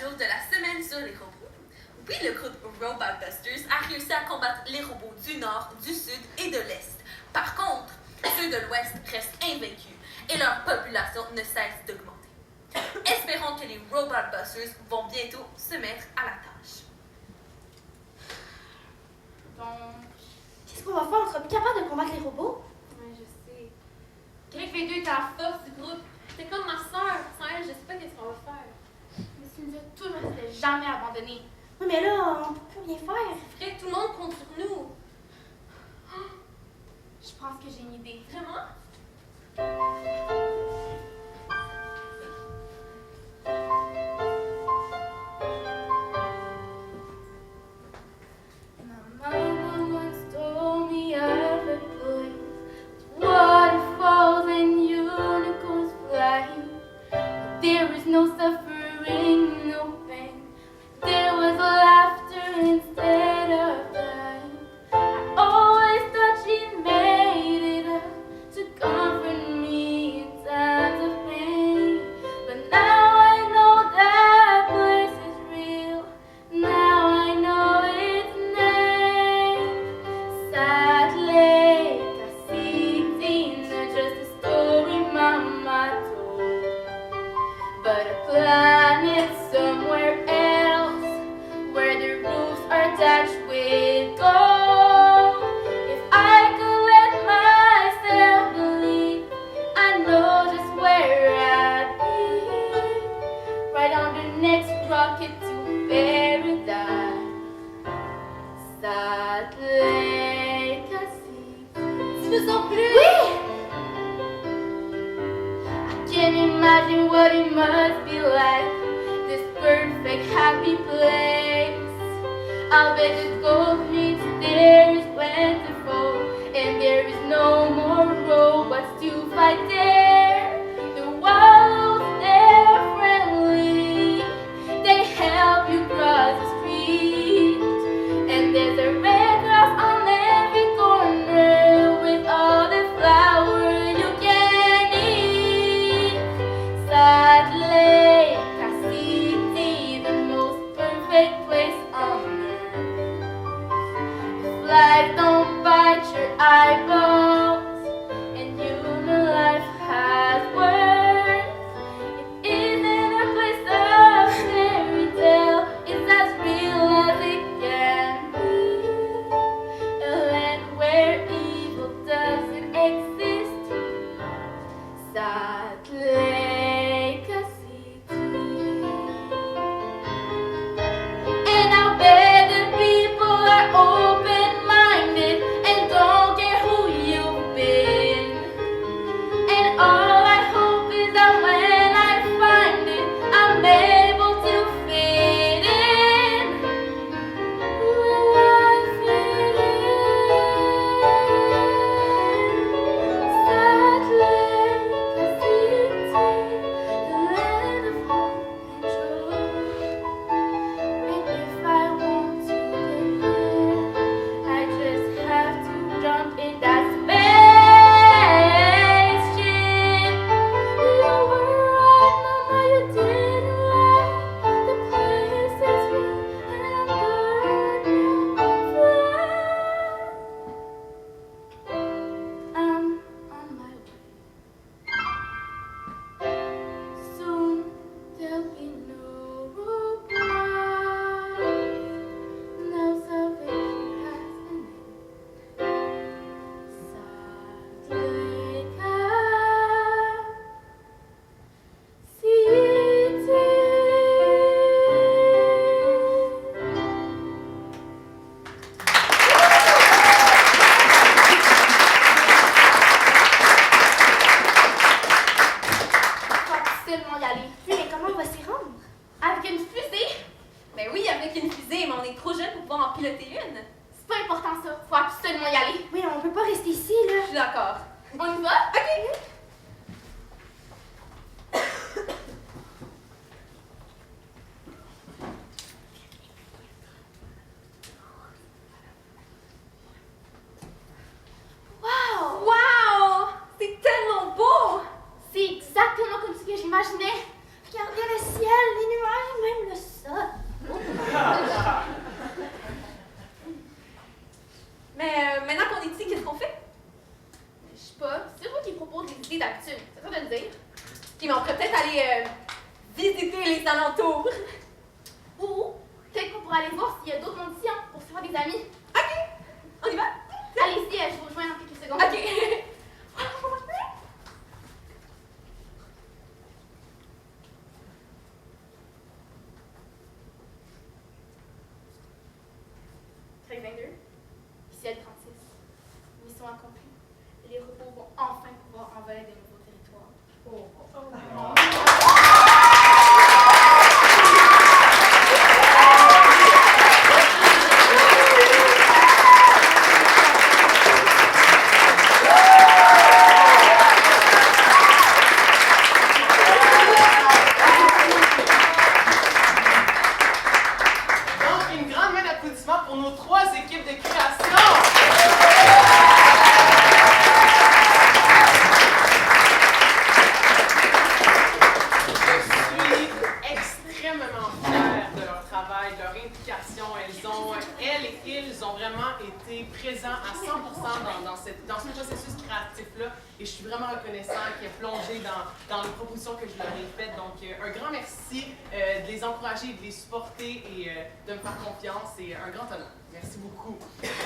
jour de la semaine sur les robots. Oui, le groupe Robot Busters a réussi à combattre les robots du nord, du sud et de l'est. Par contre, ceux de l'ouest restent invaincus et leur population ne cesse d'augmenter. Espérons que les Robot Busters vont bientôt se mettre à la tâche. Donc, Qu'est-ce qu'on va faire? On sera plus capable de combattre les robots? ouais, je sais. Greg V2 est à la force du groupe. C'est comme ma soeur. Sans elle, je sais pas qu'est-ce qu'on va faire. Mais tu nous as toujours dit de jamais abandonner. Oui, mais là, on peut plus rien faire. C'est vrai, tout le monde compte sur nous. Oh, je pense que j'ai une idée. Vraiment? My mama once told me of a place with waterfalls and unicorns flying. There is no suffering, no pain. There was laughter instead of dying. I always thought she made it up to comfort me in times of pain. But now I know that place is real. Now I know its name. Sad Lake, I see not just a story Mama told, but a planet somewhere else where the roofs are thatched with gold. If I could let myself believe, I know just where I'd be, right on the next rocket to paradise. Sad Lake, I see. Tu veux en plus? I can't imagine what it must be like, this perfect happy place. I'll bet the gold means there is plentiful, and there is no more robots to fight there. The walls, they're friendly, they help you cross the street, and there's a red cross on every corner with all the flowers you can eat. Sad Lake, Cassidy, the most perfect place on earth. The flies don't bite your eyeballs, and human life Regardez le ciel, les nuages, même le sol. Mais maintenant qu'on est ici, qu'est-ce qu'on fait? Je sais pas, c'est vous qui propose des idées d'actu, c'est ça de le dire? Ok, mais on pourrait peut-être aller visiter les alentours. Ou peut-être qu'on pourrait aller voir s'il y a d'autres monde ici hein, pour se faire des amis. Ok, on y va? Allez-y, je vous rejoins dans quelques secondes. Ok. Ciel 36. Mission accomplie. Les repos vont enfin pouvoir envoler de nouveaux territoires. Donc, une grande main d'applaudissements pour nos 3 équipes de création. Je suis extrêmement fière de leur travail, de leur implication. Elles et ils ont vraiment été présents à 100% dans ce processus créatif-là. Et je suis vraiment reconnaissant qu'ils aient plongé dans les propositions que je leur ai faites. Donc, un grand merci de les encourager, de les supporter et de me faire confiance. C'est un grand honneur. Merci beaucoup.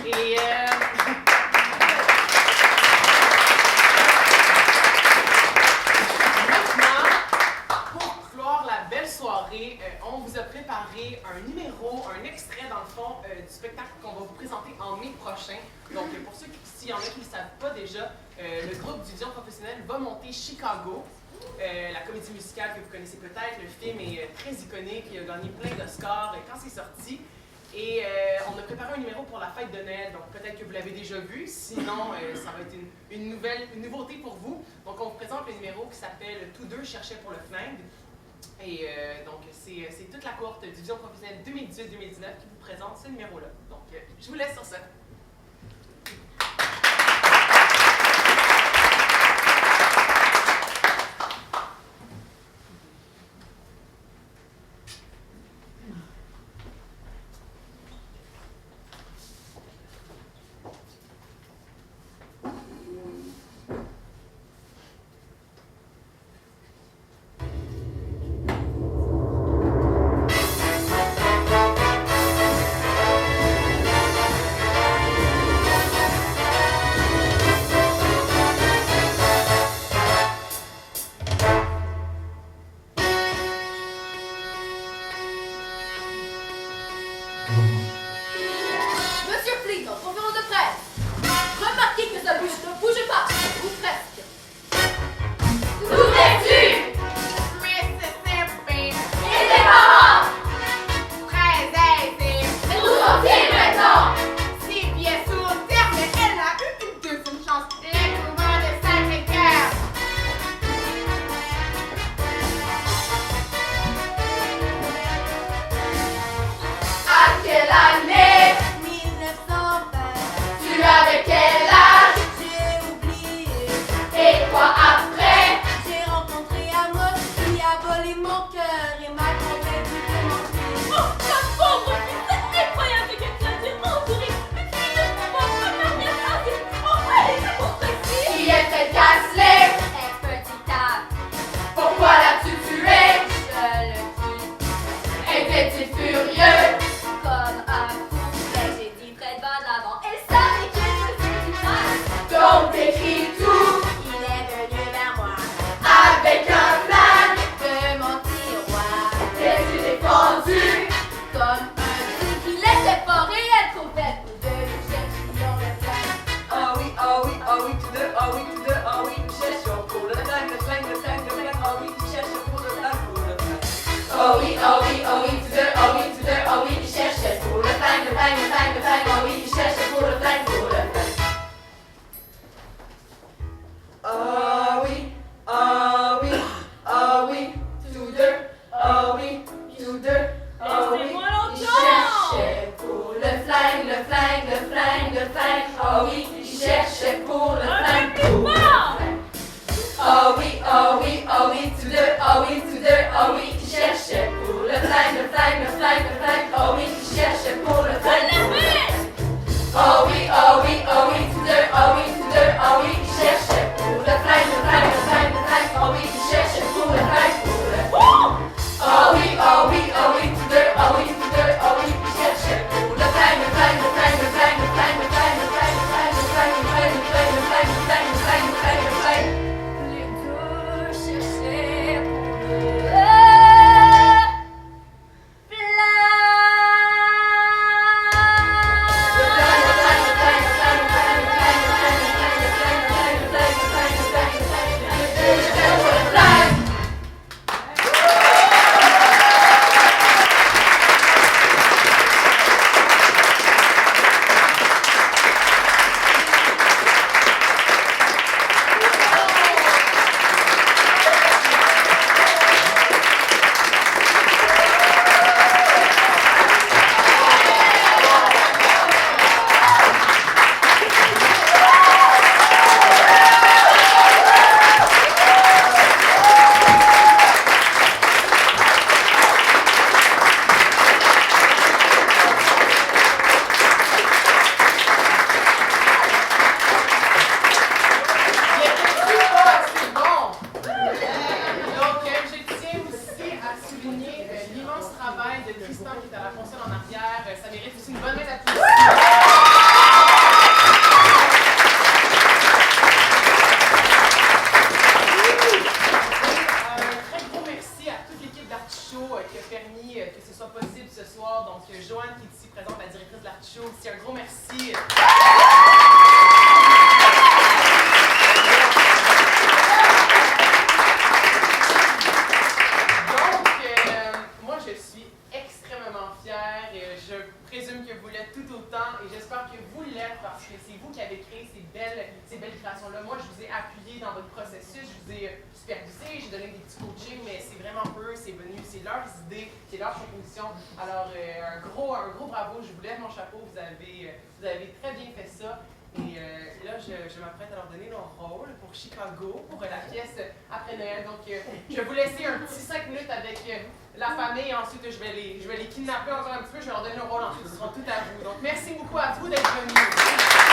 Et maintenant, pour clore la belle soirée, on vous a préparé un numéro, un extrait dans le fond du spectacle qu'on va vous présenter en mai prochain. Donc, pour ceux s'il y en a qui ne le savent pas déjà, le groupe du Dion professionnel va monter Chicago, la comédie musicale que vous connaissez peut-être. Le film est très iconique, il a gagné plein d'Oscars quand c'est sorti. Et on a préparé un numéro pour la fête de Noël, donc peut-être que vous l'avez déjà vu, sinon ça va être une nouveauté pour vous. Donc on vous présente le numéro qui s'appelle « Tous deux cherchaient pour le flingue ». Et donc c'est toute la cohorte du Dion professionnel 2018-2019 qui vous présente ce numéro-là. Donc je vous laisse sur ça. Monsieur Fleet, en conférence de presse. Remarquez que ça bouge, ne bouge pas. Ou presque. D'où es-tu? Mississippi, Et tes parents? très aisée. Mais où sont-ils maintenant? 6 pieds sous terre, mais elle a eu une deuxième chance. Les mouvements de Sacré-Cœur. À quelle année? 1920, Tu avais quel âge? j'ai oublié. Et quoi après? J'ai rencontré Amos qui a volé mon cœur et m'a convaincu de mentir. Oh, ma pauvre fille, c'est incroyable que tu as dû endurer une fille de pouvoir comme la mienne ainsi. Oh, elle est contre-ci. Qui était Gasly? Expertita, Pourquoi l'as-tu tué? je le dis Était-il furieux? comme un fou. Mais j'ai dit très bas d'avant. Elle savait que je faisais du mal. Donc t'écris tout Il est venu vers moi avec un plan. de mon tiroir. T'es-tu défendu? Comme un fou qui laissait pas réel trop bête pour de légers qui ont le plan. Ah oui, ah oui, ah oui, tous deux, ah oui, tous deux, ah oui, nous cherchons pour le flingue, le flingue, le flingue, le flingue, ah oui, tu cherches pour le flingue, pour le flingue. Oh oui, oh oui, oh oui, tous deux, oh oui, tous deux, oh oui, il cherchait pour le flingue, le flingue, le flingue, le flingue, oh oui, il cherchait pour le flingue, pour le flingue. Ah oui, ah oui, ah oui, tous deux, ah oui, tous deux, ah oui. Laissez-moi Il longtemps. cherchait pour le flingue, le flingue, le flingue, le flingue, oh oui, il cherchait pour le flingue, pour le flingue. Oh oui, oh oui, oh oui, tous deux, oh oui, tous deux, oh oui, souligner l'immense travail de Tristan qui est à la console en arrière. Ça mérite aussi une bonne main d'applaudissements. Qui a permis que ce soit possible ce soir. Donc, Joanne qui est ici présente, la directrice de l'Artichaut, aussi un gros merci. Donc, moi, je suis extrêmement fière. Je présume que vous l'êtes tout autant et j'espère que vous l'êtes parce que c'est vous qui avez créé ces belles créations-là. Moi, je vous ai appuyé dans votre processus, je vous ai supervisé, j'ai donné des petits coachings, mais c'est vraiment eux, c'est leurs idées, c'est leur proposition. Alors, un gros bravo, je vous lève mon chapeau, vous avez très bien fait ça. Et là, je m'apprête à leur donner leur rôle pour Chicago, pour la pièce après Noël. Donc, je vais vous laisser un petit 5 minutes avec la famille et ensuite je vais les kidnapper encore un petit peu, je vais leur donner leur rôle ensuite, ce sera tout à vous. Donc, merci beaucoup à vous d'être venus.